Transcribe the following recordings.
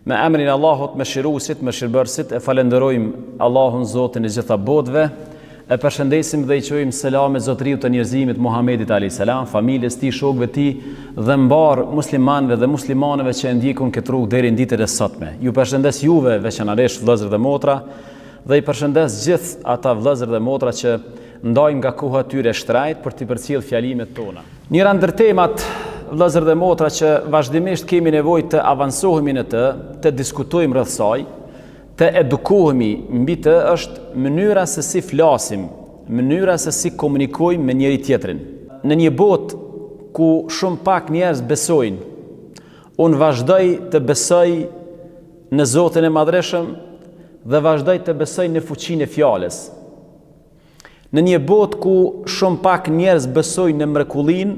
Me emrin Allahut, me shirusit, me shërbërsit, e falenderojmë Allahun Zotin e gjitha botëve, e përshëndesim dhe i qojmë selam e zotëriu të njerëzimit Muhamedit a.s. familjes ti, shokëve ti dhe mbar muslimanëve dhe muslimanëve që e ndjekun këtë rrugë deri në ditën e sotme. Ju përshëndes juve veçanërisht vëllezër dhe motra dhe i përshëndes gjithë ata vëllezër dhe motra që ndajnë nga koha e tyre shtrejt për të përcjellë fjalimet tona. Njëra ndër temat vëllezër dhe motra që vazhdimisht kemi nevojë të avansohemi në të diskutojmë rreth saj, të edukohemi mbi të është mënyra se si flasim, mënyra se si komunikojmë me njëri tjetrin. Në një botë ku shumë pak njerëz besojnë, unë vazhdoj të besoj në Zotin e Madhreshëm dhe vazhdoj të besoj në fuqinë e fjalës. Në një botë ku shumë pak njerëz besojnë në mrekullinë,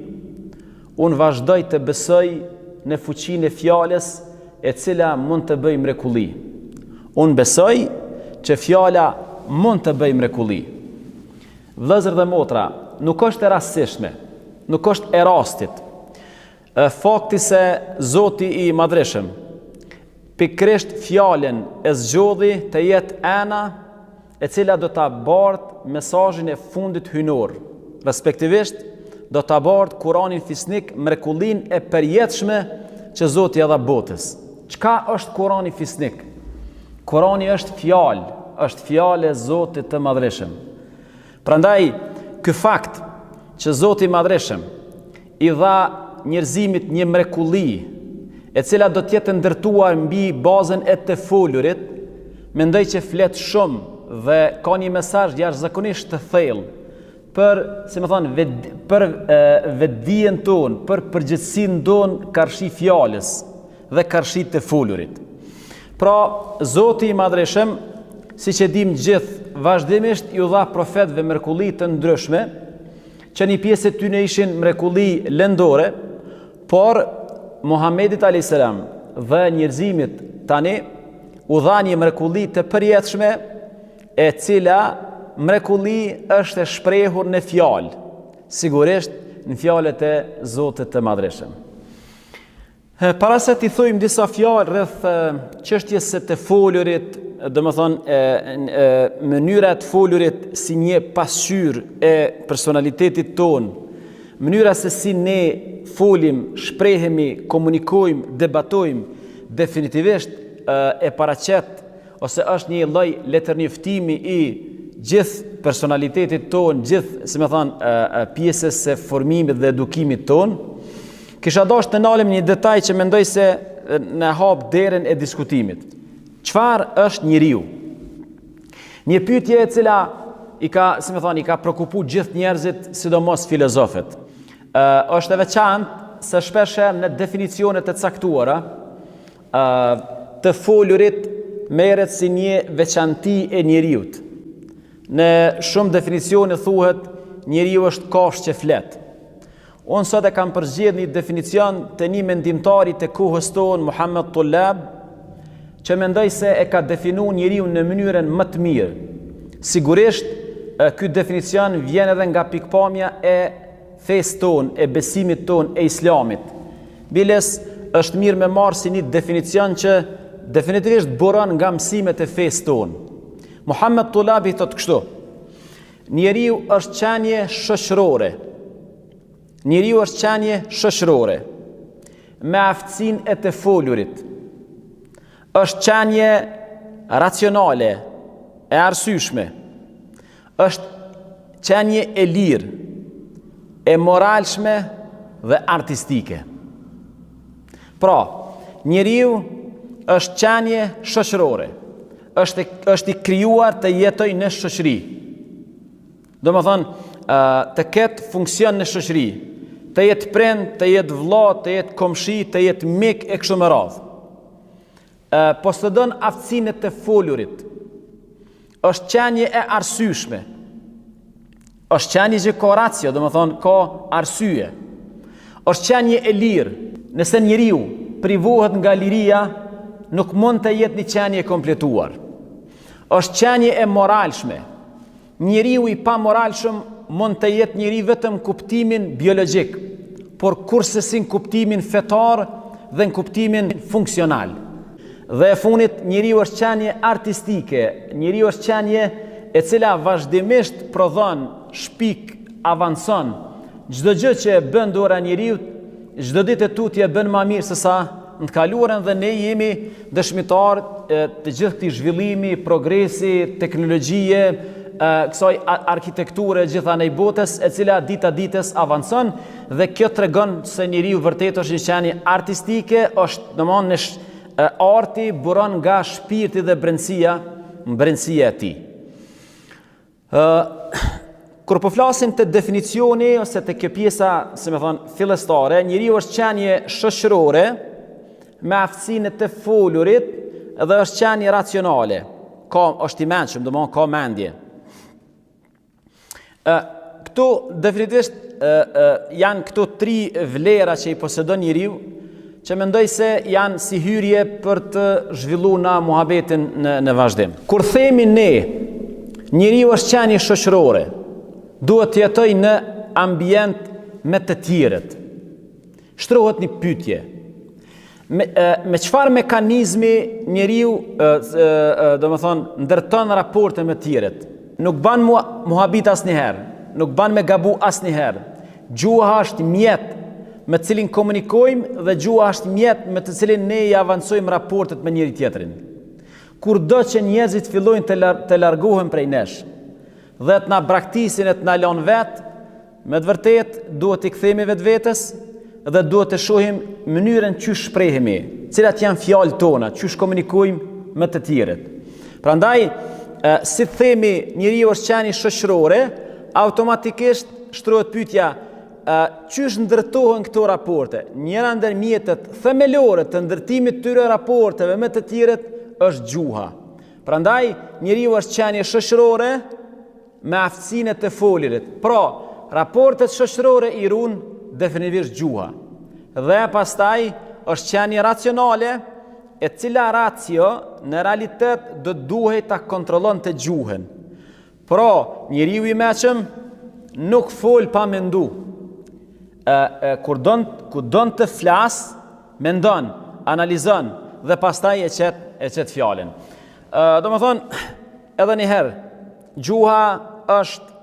unë vazhdoj të besoj në fuqinë e fjalës e cila mund të bëjë mrekulli. Unë besoj që fjala mund të bëjë mrekulli. Vëllezër dhe motra, nuk është e rastishme, nuk është e rastit. Fakti se Zoti i Madhreshëm pikërisht fjalën e zgjodhi të jetë ena e cila do ta bartë mesazhin e fundit hyjnor, respektivisht do ta bartë Kur'anin fisnik, mrekullinë e përjetshme që Zoti ia dha botës. Çka është Kur'ani fisnik? Kur'ani është fjalë e Zotit të Madhreshëm. Prandaj, ky fakt që Zoti i Madhreshëm i dha njerëzimit një mrekulli, e cila do të jetë ndërtuar mbi bazën e të folurit, mendoj që flet shumë dhe ka një mesazh jashtëzakonisht të thellë për, si më thonë, për vetdijen tonë, për përgjithësinë tonë karshi fjalës dhe karshi të folurit. Pra, Zoti i Madhreshëm, siç e dimë gjithë, vazhdimisht ju dha profetëve mrekulli të ndryshme, që një pjesë e tyre ishin mrekulli lëndore, por Muhamedit a.s. dhe njerëzimit tani u dha një mrekulli të përjetshme, e cila mrekulli është e shprehur në fjalë, sigurisht në fjalët e Zotit të Madhreshëm. Para se t'i thojmë disa fjalë rreth çështjes së të folurit, domethënë mënyra e të folurit si një pasqyrë e personalitetit ton, mënyra se si ne folim, shprehemi, komunikojmë, debatojmë, definitivisht e paraqet ose është një lloj letërnjoftimi i gjithë personalitetit ton, gjithë, si më thonë, pjesës së formimit dhe edukimit ton. Kisha dashur të nalim një detaj që mendoj se në hap derën e diskutimit. Çfarë është njeriu? Një pyetje e cila i ka prekupuar gjithë njerëzit, sidomos filozofët. Është e veçantë se shpeshherë në definicionet e caktuara të folurit merret si një veçanti e njeriut. Në shumë definicione thuhet njeriu është kafshë që flet. Unë sot e kam përzgjedhur një definicion të një mendimtari të kohës tonë, Muhammed Tullab, që mendoj se e ka definuar njeriu në mënyrën më të mirë. Sigurisht, ky definicion vjen edhe nga pikpamja e fesë tonë, e besimit tonë, e islamit. Biles është mirë me marrë si një definicion që definitivisht buron nga mësimet e fesë tonë. Muhammed Tullab i thotë kështu: njeriu është qenie shoqërore. Njeriu është qenie shoqërore me aftësinë e të folurit. Është qenie racionale, e arsyeshme. Është qenie e lirë, e moralshme dhe artistike. Pra, njeriu është qenie shoqërore. Është i krijuar të jetojë në shoqëri. Domethënë, të ketë funksion në shoqëri, të jetë prind, të jetë vëlla, të jetë komshi, të jetë mik e kështu me radhë. Posëdon aftësinë të folurit. Është qenie e arsyeshme. Është qenie që ka racio, domethënë ka arsye. Është qenie e lirë. Nëse njeriu privohet nga liria, nuk mund të jetë një qenie e kompletuar. Është qenie e moralshme. Njeriu i pa moralshëm mund të jetë njeri vetëm kuptimin biologjik, por kurse si në kuptimin fetar dhe në kuptimin funksional. Dhe e funit, njeriu është qenie artistike, njeriu është qenie e cila vazhdimisht prodhon, shpik, avancon. Çdo gjë që e bën dora njeriu, çdo ditë e tutje bën më mirë se sa në të kaluarën, dhe ne jemi dëshmitar të gjithë këtij zhvillimi, progresi, teknologjie, kësaj arkitekture gjithanej botës, e cila dita ditës avancon, dhe kjo tregon se njeriu vërtet është një qenie artistike, është domthonë arti buron nga shpirti dhe brendësia e tij. Kur po flasim të definicioni ose të kjo pjesa, si më thon, fillestare, njeriu është qenie shoqërore me aftësinë të folurit dhe është qenie racionale. Është i mendshëm, domthonë ka mendje. Këtu definitivisht janë këto 3 vlera që i posedon njeriu, që mendoj se janë si hyrje për të zhvilluar na muhabetin në vazhdim. Kur themi ne, njeriu është qenie shoqërore, duhet të jetojë në ambient me të tjerët. Shtrohet një pyetje. Me çfarë mekanizmi njeriu domethënë ndërton raporte me të tjerët? Nuk ban muhabit asnjëherë, nuk ban me gabu asnjëherë. Gjuha është mjet me të cilin komunikojmë, dhe gjuha është mjet me të cilin ne i avancojmë raportet me njëri tjetrin. Kurdo që njerëzit fillojnë të largohen prej nesh dhe të na braktisin e të na lënë vet, me të vërtet duhet i kthehemi vetvetes dhe duhet të shohim mënyrën çysh shprehemi, cilat janë fjalët tona, çysh komunikojmë me të tjerët. Prandaj, si themi njeriu është qenie shoqërore, automatikisht shtrohet pyetja, çysh ndërtohen këto raporte? Njëra ndër mjetet themelore të ndërtimit të këtyre raporteve me të tjerët është gjuha. Prandaj, njeriu është qenie shoqërore me aftësinë të folurit. Pra, raportet shoqërore i ruan definitivisht gjuha. Dhe pastaj është qenie racionale, e cila racio në realitet do duhet ta kontrollonte gjuhën. Pra, njeriu i mëshëm nuk fol pa mendu. Kur don të flas, mendon, analizon dhe pastaj e qet fjalën. Domethënë, edhe një herë, gjuha është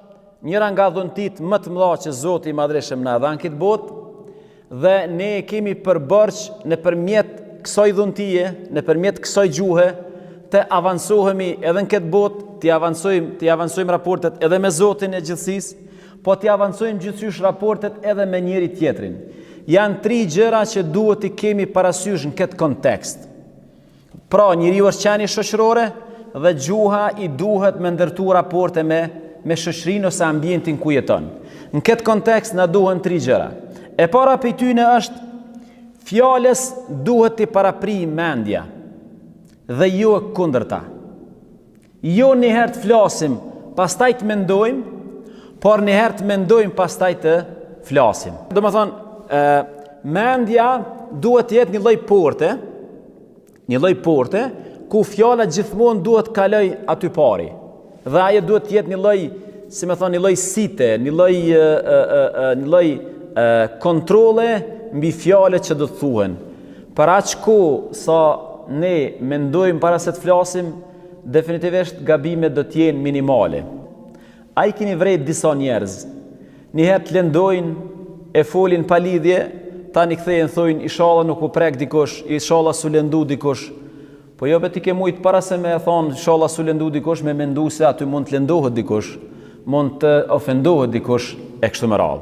njëra nga dhuntit më të mëdha që Zoti i Madhreshëm na dha në këtë botë, dhe ne kemi përbërç nëpërmjet kësaj dhuntie, nëpërmjet kësaj gjuhe, të avancohemi edhe në këtë botë, të avancojmë raportet edhe me Zotin e gjithësisë, po të avancojmë gjithësysh raportet edhe me njëri tjetrin. Janë 3 gjëra që duhet i kemi parasysh në këtë kontekst. Pra, njeriu është qenie shoqërore dhe gjuha i duhet me ndërtu raporte me shoqërinë ose ambientin ku jeton. Në këtë kontekst na duhen 3 gjëra. E para prej tyre është fjalës duhet të paraprijë mendja dhe jo e kundërta. Jo njëherë të flasim, pastaj të mendojmë, por njëherë të mendojmë, pastaj të flasim. Domethënë, mendja duhet të jetë një lloj porte, ku fjala gjithmonë duhet të kaloj aty pari. Dhe ajo duhet të jetë një lloj, si më thonë, një lloj site, një lloj kontrolle mbi fjalët që do të thuhen. Për aq kohë sa ne mendojmë para se të flasim, definitivisht gabimet do të jenë minimale. A i keni vrejt disa njerëz, njëherë të lëndojnë, e folin pa lidhje, tani kthehen thojnë inshallah nuk u prek dikush, inshallah su lëndu dikush. Po jo ti ke mujt para se me thonë inshallah su lëndu dikush, me mendu se aty mund të lëndohet dikush, mund të ofendohet dikush e kështu me radhë.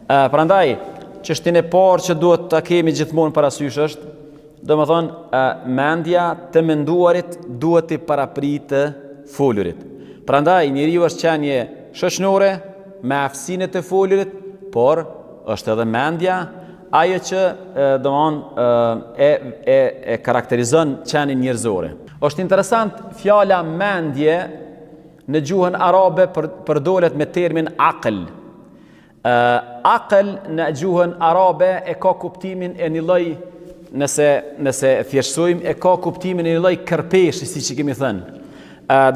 Prandaj, çështjen e parë që duhet ta kemi gjithmonë parasysh është, domethënë, mendja të menduarit duhet të parapritë të folurit. Prandaj, njeriu është qenie shoqërore me aftësinë të folurit, por është edhe mendja ajo që e karakterizon qenin njerëzore. Është interesant, fjala mendje në gjuhën arabe përdoret me termin aql. Aql në gjuhën arabe e ka kuptimin e një lloj, nëse thjeshtsojmë, e ka kuptimin e një lloj kërpeshi, siç i kemi thënë.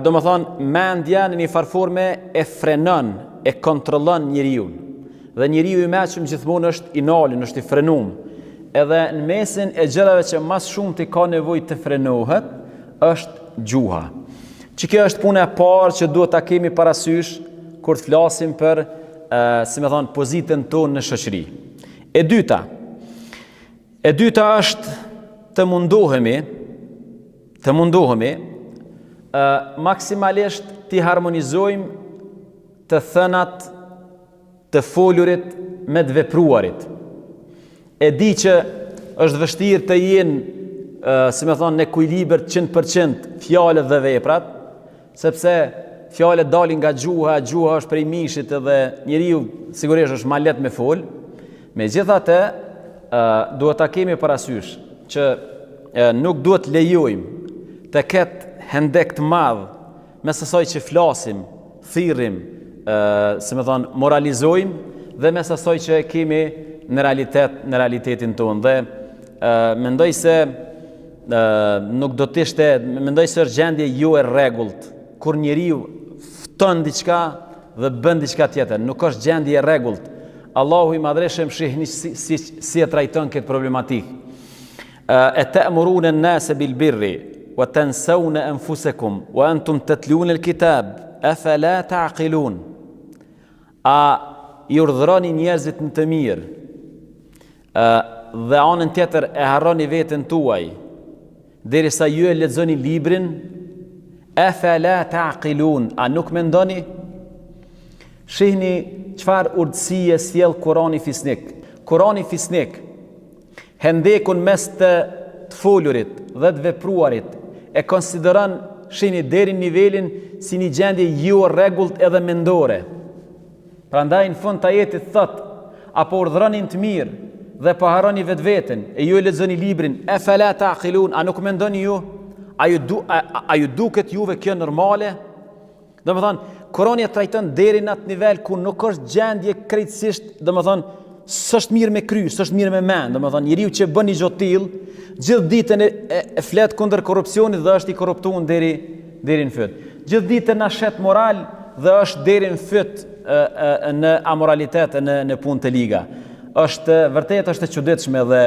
Do më thonë, mendja në një farforme e frenon, e kontrollon njeriu. Dhe njeriu i mëshëm gjithmonë është i nalur, është i frenuar. edhe në mesin e gjërave që mas shumë të ka nevojë të frenohet, është gjuha. Që kjo është puna e parë që duhet ta kemi parasysh kur të flasim për, si më thon, pozitën tonë në shoqëri. E dyta është të mundohemi maksimalisht të harmonizojmë të thënat të folurit me të vepruarit. E di që është vështirë të jenë, si më thonë, në ekuilibër 100% fjalët dhe veprat, sepse fjalët dalin nga gjuha është prej mishit edhe njeriu sigurisht është ma lehtë me fol. Megjithatë, duhet ta kemi parasysh që nuk duhet lejojmë të ketë hendek të madh mes asaj që flasim, thirrim, si më thonë, moralizojmë dhe mes asaj që kemi në realitetin tonë. Dhe mendoj se nuk do të ishte, mendoj se është gjendje jo e rregullt kur njeriu fton diçka dhe bën diçka tjetër. Nuk është gjendje e rregullt. Allahu i madhreshëm shihni si e trajton këtë problematikë. E ta'muruna an-nasa bil birri wa tansawna anfusakum wa antum tatluna al-kitab afala ta'qilun. A i urdhëroni njerëzit në të mirë dhe anën tjetër e harroni veten tuaj derisa ju e lexoni librin, afala ta'qilun, a nuk mendoni? Shihni çfarë urtësie sjell Kurani fisnik. Kurani fisnik hendekun mes të folurit dhe të vepruarit e konsideron, shihni, deri në nivelin si një gjendje jo e rregullt edhe mendore. Prandaj në fund të ajetit thot, apo urdhëroni të mirë dhe po harroni vetveten e ju e lexoni librin, afala ta'qilun, a nuk mendoni ju? A ju duket juve kjo normale? Domethënë, Kurani e trajton deri në atë nivel ku nuk është gjendje krejtësisht, domethënë, s'është mirë me kry, s'është mirë me mend. Domethënë, njeriu që bën një gjë të tillë, gjithë ditën e flet kundër korrupsionit dhe është i korruptuar deri në fyt. Gjithë ditën na shet moral dhe është deri në fyt në amoralitet, në punë të liga. Vërtet është e çuditshme dhe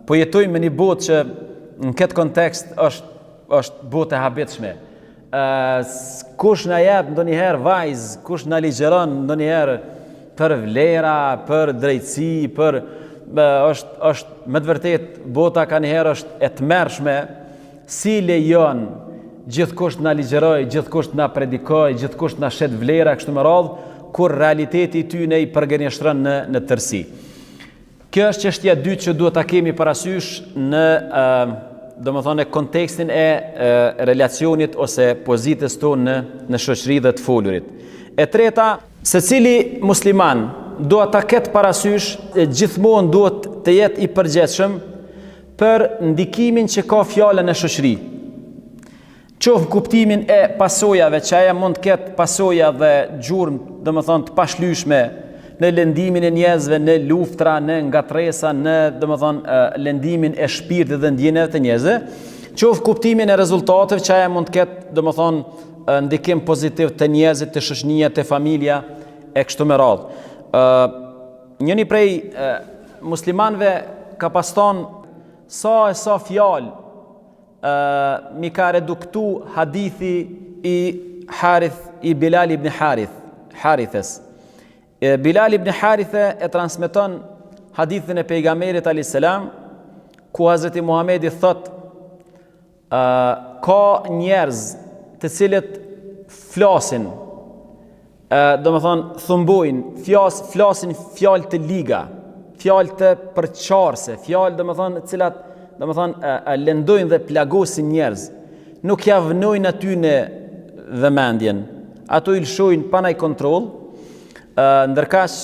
po jetojmë në një botë që në këtë kontekst është botë e habitshme. Kush na jep ndonjëherë vajzë, kush na ligjeron ndonjëherë për vlera, për drejtësi, është me të vërtet bota kanjëherë është e tmerrshme, si lejon gjithkusht na ligjeroj, gjithkusht na predikoj, gjithkusht na shet vlera kështu me radhë, kur realiteti i tyne i përgënjeshtron në tërësi. Kjo është çështja e dytë që duhet ta kemi parasysh në domethënë kontekstin e relacionit ose pozitës tonë në shoqëri dhe të folurit. E treta, secili musliman duhet ta ketë parasysh gjithmonë duhet të jetë i përgjegjshëm për ndikimin që ka fjala në shoqëri. Qoftë kuptimin e pasojave, që aja mund të ketë pasoja dhe gjurmë, domethënë të pashlyeshme në lëndimin e njerëzve, në luftra, në ngatresa, në domethënë lëndimin e shpirtit dhe ndjenjave të njerëzve, qoftë kuptimin e rezultateve që aja mund të ketë domethënë ndikim pozitiv të njerëzit, të shoqënia, të familja e kështu me radhë. Njëri prej muslimanëve ka paston sa fjalë mi ka reduktu hadithi i Bilal ibn Harithes. Bilal ibn Harithe e transmeton hadithin e pejgamberit a.s. ku Hazreti Muhamedi thot, ka njerëz të cilët flasin, domethënë thumbojnë, flasin fjalë të liga, fjalë të përçarse, fjalë domethënë të cilat lëndojnë dhe plagosin njerëz, nuk ja vënojnë aty në vëmendjen, ato i lëshojnë pa ndaj kontroll, ndërkaq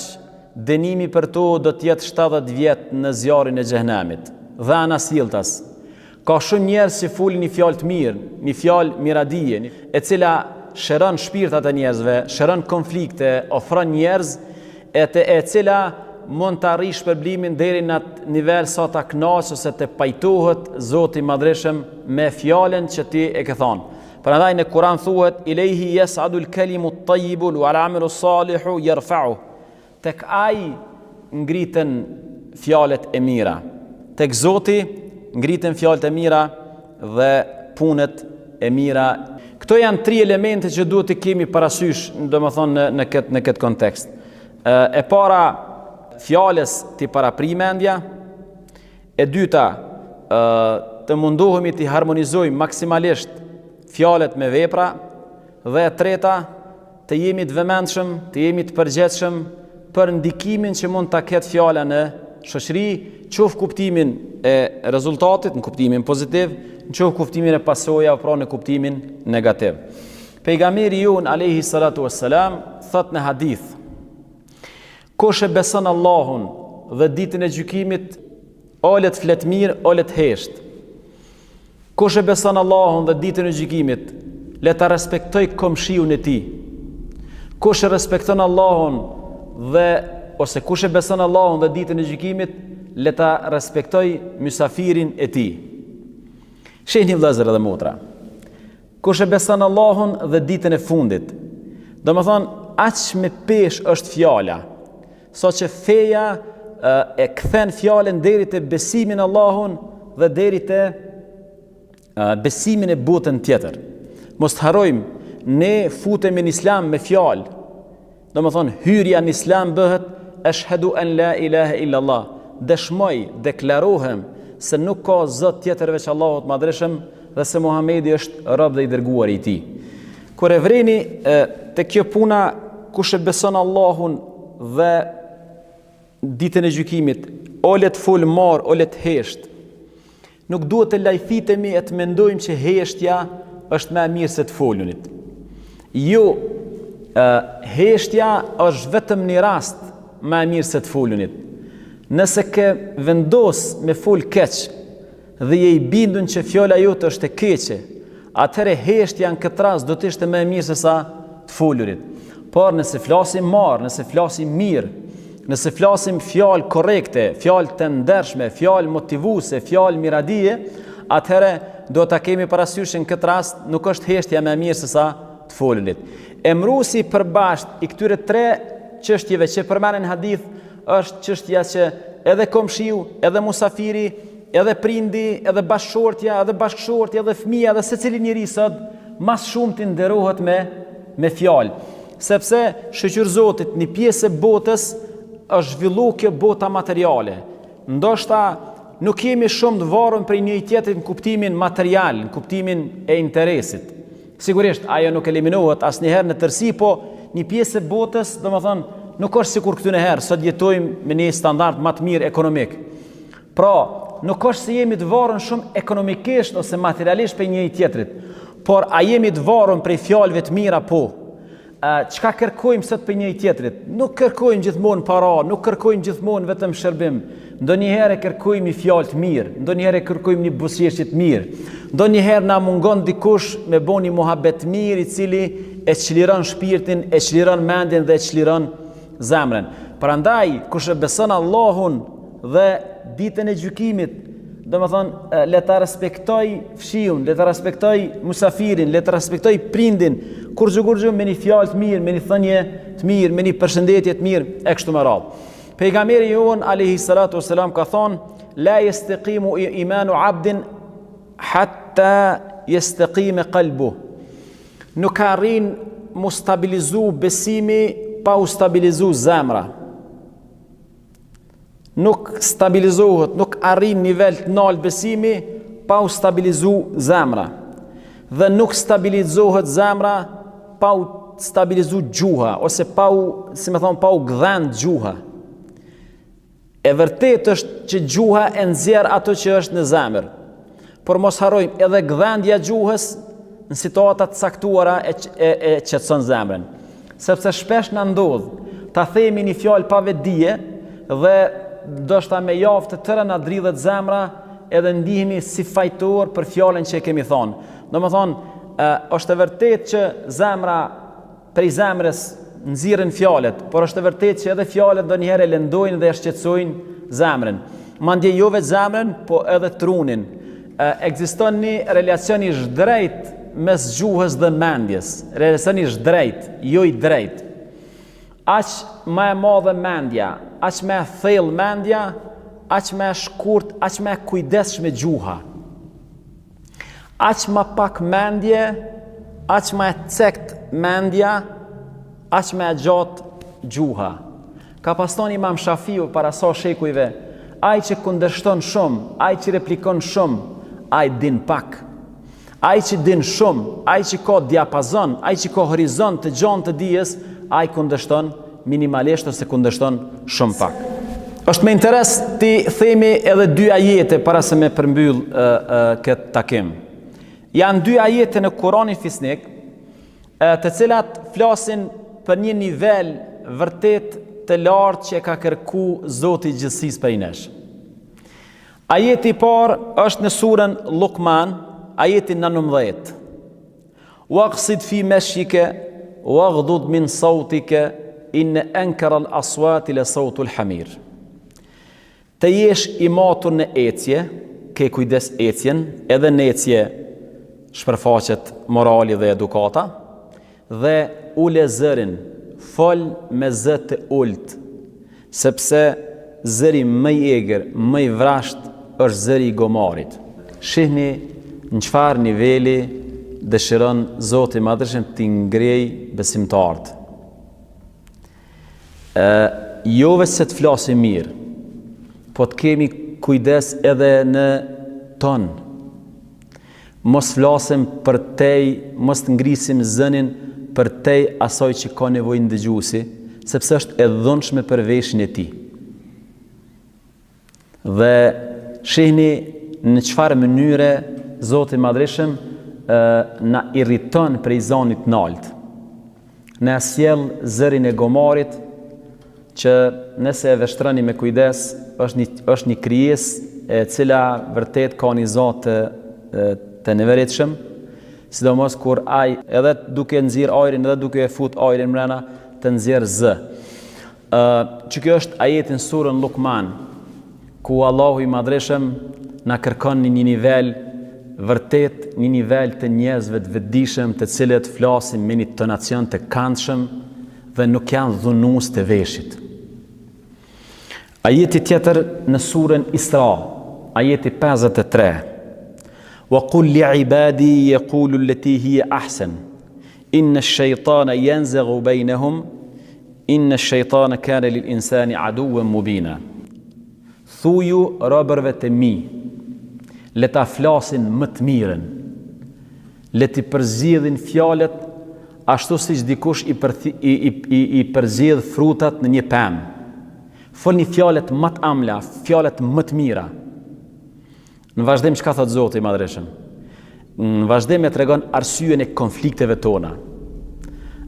dënimi për to do të jetë 70 vjet në zjarrin e xhehenamit. Dhe ana sjelltas. Ka shumë njerëz që folin një fjalë të mirë, një fjalë miradije, e cila shëron shpirtat e njerëzve, shëron konflikte, ofron njerëz e cila mund të arrish shpërblimin deri në atë nivel sa ta kënaqë ose të pajtohet Zoti i Madhreshëm me fjalën që ti e ke thonë. Prandaj në Kur'an thuhet ilayhi yas'adul kalimu at-tayyibu wal 'amalu s-salihu yarfa'u. Tek ai ngriten fjalët e mira. Tek Zoti ngriten fjalët e mira dhe punët e mira. Këto janë 3 elemente që duhet të kemi parasysh, domethënë në këtë kontekst. E para, fjalës të parapri mendja. E dyta, të mundohemi të harmonizojmë maksimalisht fjalët me vepra. Dhe e treta, të jemi të vëmendshëm, të jemi të përgjithshëm për ndikimin që mund ta ketë fjala në shoqëri, qoftë kuptimin e rezultatit, në kuptimin pozitiv, qoftë kuptimin e pasojave apo në kuptimin negativ. Pejgamberi jon alayhi salatu wassalam thot në hadith: kush e beson Allahun dhe ditën e gjykimit, olet flet mirë, olet hesht. Kush e beson Allahun dhe ditën e gjykimit, le ta respektoj komshiun e tij. Kush e respekton Allahun ose kush e beson Allahun dhe ditën e gjykimit, le ta respektoj mysafirin e tij. Shihni vëllezër dhe motra. Kush e beson Allahun dhe ditën e fundit, domethënë aq me pesh është fjala, saqë feja e kthen fjalën deri te besimi në Allahun dhe deri te besimin e botën tjetër. Mos të harrojmë, ne futemi në Islam me fjalë. Domethënë hyrja në Islam bëhet ashhadu an la ilaha illa Allah. Dëshmoj, deklarohem se nuk ka zot tjetër veç Allahut madhreshëm dhe se Muhamedi është rob dhe i dërguar i tij. Kur e vreni te kjo puna, kush e beson Allahun dhe ditën e gjykimit, olet fol marr, olet hesht. Nuk duhet të lajfitemi e të mendojmë që heshtja është më e mirë se të folunit. Jo, heshtja është vetëm një rast më e mirë se të folunit. Nëse ke vendos me fol keq dhe je i bindun që fjala jote është e keqe, atëherë heshtja në këtë rast do të ishte më e mirë se sa të folurit. Por nëse flasim marr, nëse flasim mirë, nëse flasim fjalë korrekte, fjalë të ndershme, fjalë motivuese, fjalë miradije, atëherë do ta kemi parasysh në këtë rast nuk është heshtja më e mirë se sa të folurit. Emrusi përbashkët i këtyre 3 çështjeve që përmenden në hadith është çështja që edhe komshiu, edhe musafiri, edhe prindi, edhe bashkëshortja, edhe bashkëshortja, edhe fëmia, edhe secili njeri sot mas shumë të nderohet me fjalë. Sepse shoqër Zotit, një pjesë e botës është zhvillu kjo bota materiale. Ndoshta nuk jemi shumë të varur prej njëri tjetrit në kuptimin material, në kuptimin e interesit. Sigurisht, ajo nuk eliminohet asnjëherë në tërësi, po një pjesë e botës, domethënë, nuk është sikur këtyre herë, sot jetojmë me një standard më të mirë ekonomik. Pra, nuk është se jemi të varur shumë ekonomikisht ose materialisht prej njëri tjetrit, por a jemi të varur prej fjalëve të mira po. Çka kërkojmë sot për njëri tjetrit? Nuk kërkojmë gjithmonë para, nuk kërkojmë gjithmonë vetëm shërbim. Ndonjëherë kërkojmë një fjalë të mirë, ndonjëherë kërkojmë një buzëqeshje të mirë. Ndonjëherë na mungon dikush me bëni muhabet mirë i cili e çliron shpirtin, e çliron mendjen dhe e çliron zemrën. Prandaj, kush e beson Allahun dhe ditën e gjykimit, domethënë le ta respektoj fshiun, le ta respektoj musafirin, le ta respektoj prindin, kurrë me një fjalë të mirë, me një thënie të mirë, me një përshëndetje të mirë e kështu me radhë. Pejgamberi jon alayhi salatu wasalam ka thonë: la yastaqimu imanu abdin hatta yastaqima qalbuh. Nuk arrin mu stabilizu besimi pa u stabilizu zemra. Nuk stabilizohet, nuk arrin nivel të lartë besimi pa u stabilizu zemra. Dhe nuk stabilizohet zemra pa u stabilizu gjuha, ose pa u, si me thonë, pa u gdhen gjuha. E vërtet është që gjuha e nxjerr ato që është në zemër. Por mos harrojmë, edhe gdhendja gjuhës në situata të caktuara e qetëson zemrën. Sepse shpesh na ndodh ta themi një fjalë pa vetdije dhe ndoshta me javë të tëra na dridhet zemra edhe ndihemi si fajtor për fjalën që e kemi thonë. Domethënë, është e vërtet që zemra prej zemrës nxirren fjalët, por është e vërtet që edhe fjalët ndonjëherë lëndojnë dhe shqetësojnë zemrën. Mandje jo vetë zemrën, po edhe trunin. Ekziston një relacion i zhdrejt mes gjuhës dhe mendjes. Relacion i zhdrejt, jo i drejt. Aq më e madhe mendja, aq më e thellë mendja, aq më e shkurt, aq më e kujdesshme gjuha. Aq më pak mendje, aq më e cekt mendja, aq më e gjatë gjuha. Ka pas thonë Imam Shafiu para sa shekujve, ai që kundërshton shumë, ai që replikon shumë, ai din pak. Ai që din shumë, ai që ka diapazon, ai që ka horizont të gjatë të dijes, ai kundërshton minimalisht ose kundërshton shumë pak. Është me interes ti themi edhe 2 ajete para se me përmbyll këtë takim. Janë 2 ajete në Kur'anin fisnik, të cilat flasin për një nivel vërtet të lartë që e ka kërku Zoti i gjithësisë prej nesh. Ajeti i parë është në surën Luqman, ajeti 19. Waqsid fi mashika waghdud min sautika in ankara al-aswat la sautul hamir. Të jesh i matur në ecje, ke kujdes ecjen, edhe në ecje shpërfaqet morali dhe edukata, dhe ule zërin, fol me zë të ult, sepse zëri më i egër, më i vrasht, është zëri i gomarit. Shihni në çfarë niveli dëshiron Zoti i Madhëshëm t'i ngrej besimtarët. Jo vetë se të flasim mirë, po të kemi kujdes edhe në ton. Mos flasim për tej, mos të ngrisim zënin për tej asaj që ka nevojë ndëgjuesi, sepse është e dhunshme për veshin e tij. Dhe shihni në çfarë mënyre Zoti i Madhëshëm na irriton prej zonit nalt. Na sjell zërin e gomarit që nëse e veshtroni me kujdes, është një krijesë e cila vërtet ka një zot të neveritshëm, sidomos kur ai edhe duke nxjerr ajrin, edhe duke e fut ajrin mbrana, të nxjerr zë. Që kjo është ajeti në surën Luqman, ku Allahu i Madhreshëm na kërkon një nivel vërtet, një nivel të njerëzve të vetëdijshëm, të cilët flasin me një tonacion të këndshëm dhe nuk janë dhunues të veshit. Ajeti tjetër në surën Isra, ajeti 53. Wa qul li ibadi yaqulu allati hiya ahsan inna ash-shaytana yanzaghu bainahum inna ash-shaytana kana lil insani aduwwan mubina. Thuju robërve të mi, le ta flasin më të mirën, le t'i përzjedhin fjalët ashtu siç dikush i përzjedh frutat në një pemë. Folni fjalët më të amla, fjalët më të mira. Në vazhdim çka thot Zoti i Madhreshëm? Në vazhdim e tregon arsyen e konflikteve tona.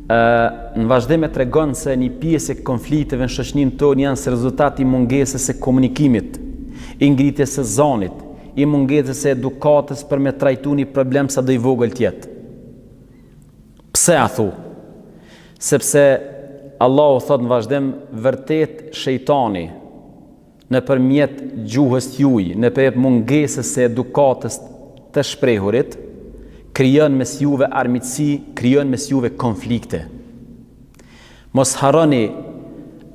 Në vazhdim e tregon se një pjesë e konflikteve në shoqërinë tonë janë si rezultat i mungesës së komunikimit, i ngritjes së zonit, i mungesës së edukatës për me trajtu një problem sa do i vogël tjetë. Pse a thu? Sepse Allahu thot në vazhdim, vërtet shejtani në përmjet gjuhës juj, në përmjet mungesës së edukatës të shprehurit, krijon mes juve armiqësi, krijon mes juve konflikte. Mos harroni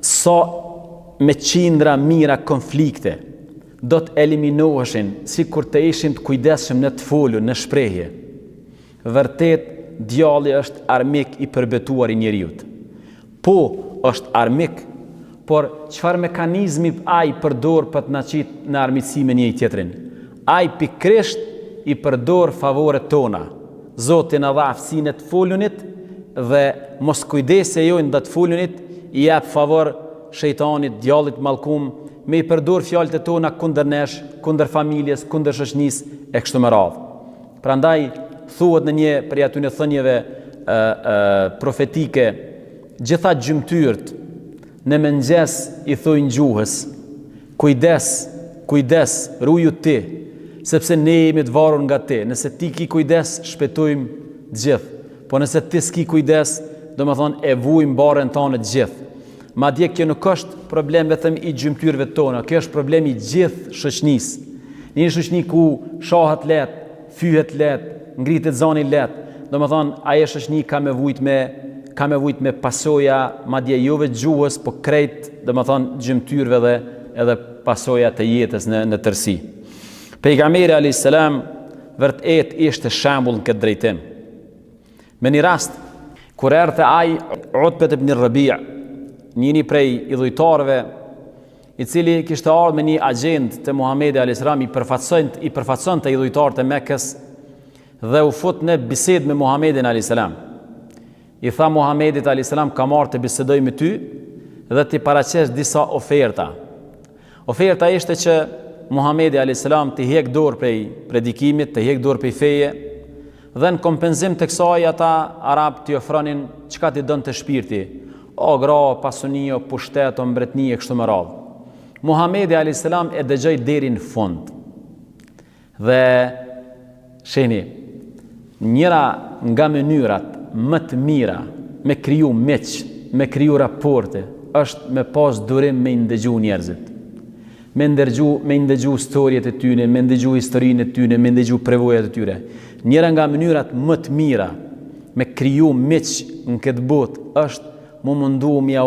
sa me qindra mira konflikte do të eliminoheshin sikur të ishim të kujdesshëm në të folur, në shprehje. Vërtet djalli është armik i përbetuar i njeriut. Po, është armik, por çfarë mekanizmi ai përdor për të na qit në armiqësi me njëri tjetrin? Ai pikrisht i përdor favoret tona. Zoti na dha aftësinë të folunit dhe mos kujdese jo nda të folunit i jep favor shejtanit, djallit mallkum, me i përdor fjalët e tona kundër nesh, kundër familjes, kundër shoqënisë e kështu me radhë. Prandaj thuhet në një prej atyre thënieve profetike, gjitha gjymtyrët në mëngjes i thojnë gjuhës, kujdes, kujdes, ruju ti, sepse ne jemi të varur nga ti. Nëse ti ki kujdes, shpëtojmë gjithë. Po nëse ti s'ki kujdes, do më thonë e vujmë barën tonë të gjithë. Madje kjo nuk është problem vetëm i gjymtyrëve tona, kjo është problem i gjithë shoqënisë. Një shoqëni ku shahet lehtë, fyhet lehtë, ngritet zani lehtë, do më thonë ajo shoqëni ka me vujt me pasoja, madje jo vetë gjuhës, po krejt, do më thonë gjymtyrëve dhe edhe pasoja të jetës në tërësi. Pejgamberi alayhis salam vërtet ishte shembull në këtë drejtim. Me një rast kur erdhte ai Utbet ibn Rabi', njëri prej idhujtarëve i cili kishte ardhur me një agjend te Muhamedi alayhis salam i përfaqësonte idhujtarët e Mekës dhe u fut në bisedë me Muhamedin alayhis salam. I tha Muhamedit alayhis salam, ka marrë të bisedoj me ty dhe ti paraqesh disa oferta. Oferta ishte që Muhamedi alayhis salam të hiq dorë prej predikimit, të hiq dorë prej feje, dhe në kompenzim të kësaj ata arab t'i ofronin çka t'i donte shpirti, o gra, pasuni, o pushtet, o mbretëni e kështu me radhë. Muhamedi alayhis salam e dëgjoi deri në fund. Dhe shihni, njëra nga mënyrat më të mira me kriju miq, me kriju raporte, është me pas durim me ndëgju njerëzit. Me ndëgju historiet e tyre, me ndëgju historinë e tyre, me ndëgju prevojat e tyre. Njëra nga mënyrat më të mira me kriju miq në këtë botë është mu mundu me ja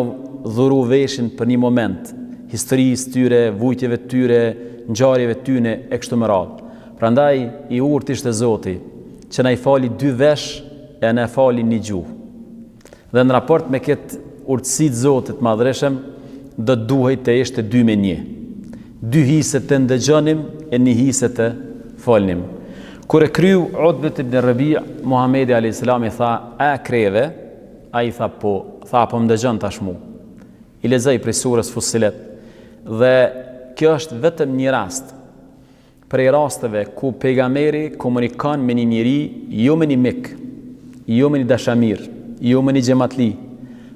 dhuru veshin për një moment, historisë tyre, vujtjeve tyre, ngjarjeve tyre e kështu me radhë. Prandaj i urtë ishte Zoti që na i fali 2 vesh e na fali një gjuhë. Dhe në raport me këtë urtësi të Zotit madhreshëm, do duhet të ishte 2 me 1. 2 hise të ndëgjonim e 1 hise të folnim. Kur e kryu Utbet ibn Rabi', Muhamedi alayhis salam i tha, a kreve? Ai tha po, po më dëgjon tashmu. I lexoi prej surës Fussilet. Dhe kjo është vetëm një rast prej rasteve ku pejgamberi komunikon me një njeri, jo me një mik, jo me një dashamir, jo me një xhamatli,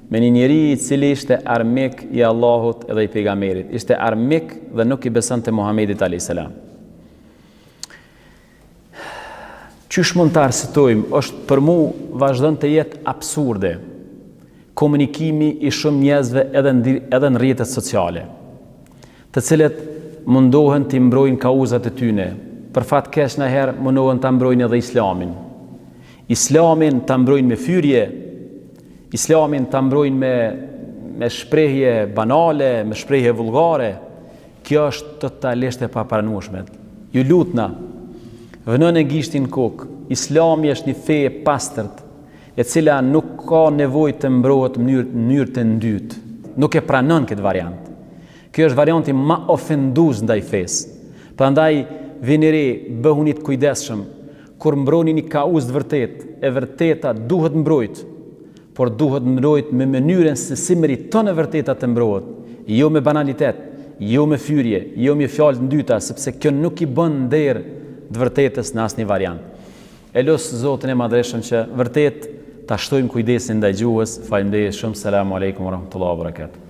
me një njeri i cili ishte armik i Allahut edhe i pejgamberit. Ishte armik dhe nuk i besonte Muhamedit alayhis salam. Qysh mund të arsitojmë, është për mu vazhdon të jetë absurde komunikimi i shumë njerëzve edhe në rrjetet sociale, të cilët mundohen të mbrojnë kauzat e tyne, për fat keq në herë mundohen të mbrojnë edhe Islamin. Islamin të mbrojnë me fyrje, Islamin të mbrojnë me shprehje banale, me shprehje vulgare. Kjo është totalisht e papranueshme. Ju lutna, vënën e gishtin kokë, Islami është një fe e pastërt, e cila nuk ka nevojë të mbrohet në mënyrë të ndytë. Nuk e pranon këtë variant. Kjo është varianti më ofendues ndaj fesë. Prandaj vini re, bëhuni të kujdesshëm kur mbroni një kauzë të vërtetë. E vërteta duhet mbrojt, por duhet mbrojt me mënyrën se si meriton e vërteta të mbrohet, jo me banalitet, jo me fyrje, jo me fjalë të ndyta, sepse kjo nuk i bën nder të vërtetës në asnjë variant. E los Zotin e madhreshëm që vërtet ta shtojmë kujdesin ndaj gjuhës. Faleminderit shumë. Selamu alejkum wa rahmatullahi wa barakatuh.